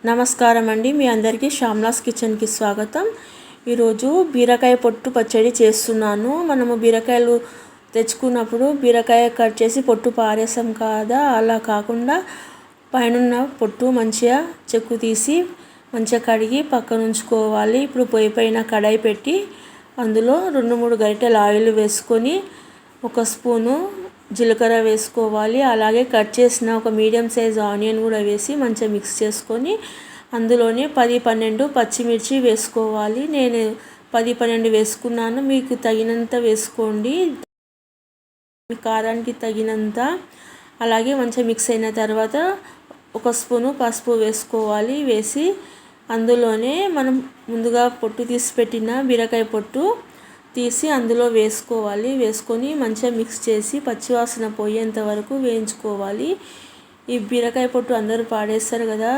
నమస్కారం అండి, మీ అందరికీ శ్యామ్లాస్ కిచెన్కి స్వాగతం. ఈరోజు బీరకాయ పొట్టు పచ్చడి చేస్తున్నాను. మనము బీరకాయలు తెచ్చుకున్నప్పుడు బీరకాయ కట్ చేసి పొట్టు పారేసాం కదా, అలా కాకుండా పైన పొట్టు మంచిగా చెక్కు తీసి మంచిగా కడిగి పక్కన ఉంచుకోవాలి. ఇప్పుడు పొయ్యి పైన కడాయి పెట్టి అందులో 2-3 గరిటెల ఆయిల్ వేసుకొని 1 స్పూను జీలకర్ర వేసుకోవాలి. అలాగే కట్ చేసిన ఒక మీడియం సైజ్ ఆనియన్ కూడా వేసి మంచిగా మిక్స్ చేసుకొని అందులోనే 10-12 పచ్చిమిర్చి వేసుకోవాలి. నేను 10-12 వేసుకున్నాను, మీకు తగినంత వేసుకోండి, మీ కారానికి తగినంత. అలాగే మంచిగా మిక్స్ అయిన తర్వాత 1 స్పూను పసుపు వేసుకోవాలి. వేసి అందులోనే మనం ముందుగా పొట్టు తీసి పెట్టిన బీరకాయ పొట్టు తీసి అందులో వేసుకోవాలి. వేసుకొని మంచిగా మిక్స్ చేసి పచ్చివాసన పోయేంత వరకు వేయించుకోవాలి. ఈ బీరకాయ పొట్టు అందరూ పాడేస్తారు కదా,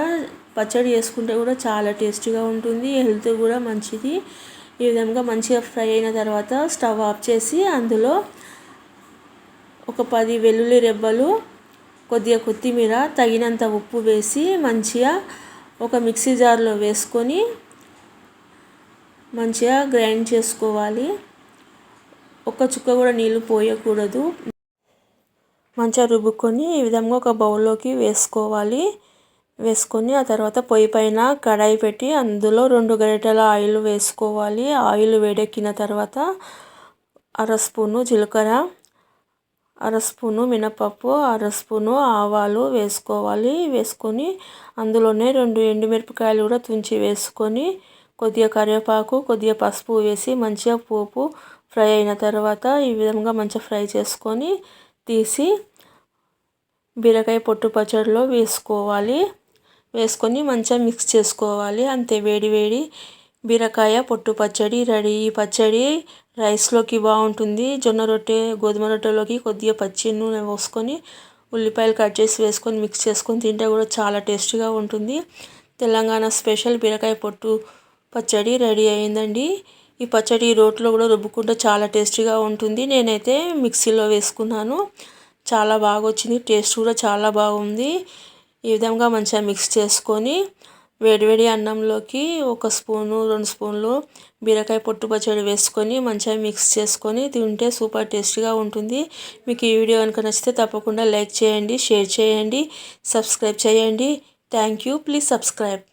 పచ్చడి చేసుకుంటే కూడా చాలా టేస్టీగా ఉంటుంది, హెల్త్ కూడా మంచిది. ఈ విధంగా మంచిగా ఫ్రై అయిన తర్వాత స్టవ్ ఆఫ్ చేసి అందులో ఒక 10 వెల్లుల్లి రెబ్బలు, కొద్దిగా కొత్తిమీర, తగినంత ఉప్పు వేసి మంచిగా ఒక మిక్సీ జార్లో వేసుకొని మంచిగా గ్రైండ్ చేసుకోవాలి. ఒక్క చుక్క కూడా నీళ్ళు పోయకూడదు. మంచిగా రుబ్బుకొని ఈ విధంగా ఒక బౌల్లోకి వేసుకోవాలి. వేసుకొని ఆ తర్వాత పొయ్యి పైన కడాయి పెట్టి అందులో 2 గరిటెల ఆయిల్ వేసుకోవాలి. ఆయిల్ వేడెక్కిన తర్వాత 1/2 స్పూను జీలకర్ర, 1/2 స్పూను మినపప్పు, 1/2 స్పూను ఆవాలు వేసుకోవాలి. వేసుకొని అందులోనే 2 ఎండుమిరపకాయలు కూడా తుంచి వేసుకొని కొద్దిగా కరివేపాకు, కొద్దిగా పసుపు వేసి మంచిగా పోపు ఫ్రై అయిన తర్వాత ఈ విధంగా మంచిగా ఫ్రై చేసుకొని తీసి బీరకాయ పొట్టు పచ్చడిలో వేసుకోవాలి. వేసుకొని మంచిగా మిక్స్ చేసుకోవాలి. అంతే, వేడి వేడి బీరకాయ పొట్టు పచ్చడి రెడీ. ఈ పచ్చడి రైస్లోకి బాగుంటుంది, జొన్న రొట్టె, గోధుమ రొట్టెలోకి కొద్దిగా పచ్చి నూనె పోసుకొని ఉల్లిపాయలు కట్ చేసి వేసుకొని మిక్స్ చేసుకొని తింటే కూడా చాలా టేస్టీగా ఉంటుంది. తెలంగాణ స్పెషల్ బీరకాయ పొట్టు పచ్చడి రెడీ అయిందండి. ఈ పచ్చడి రోట్లో కూడా రుబ్బుకుంటే చాలా టేస్టీగా ఉంటుంది. నేనైతే మిక్సీలో వేసుకున్నాను, చాలా బాగా వచ్చింది, టేస్ట్ కూడా చాలా బాగుంది. ఈ విధంగా మంచిగా మిక్స్ చేసుకొని వేడివేడి అన్నంలోకి 1 స్పూను 2 స్పూన్లు బీరకాయ పొట్టు పచ్చడి వేసుకొని మంచిగా మిక్స్ చేసుకొని తింటే సూపర్ టేస్టీగా ఉంటుంది. మీకు ఈ వీడియో కనుక నచ్చితే తప్పకుండా లైక్ చేయండి, షేర్ చేయండి, సబ్స్క్రైబ్ చేయండి. Thank you. Please subscribe.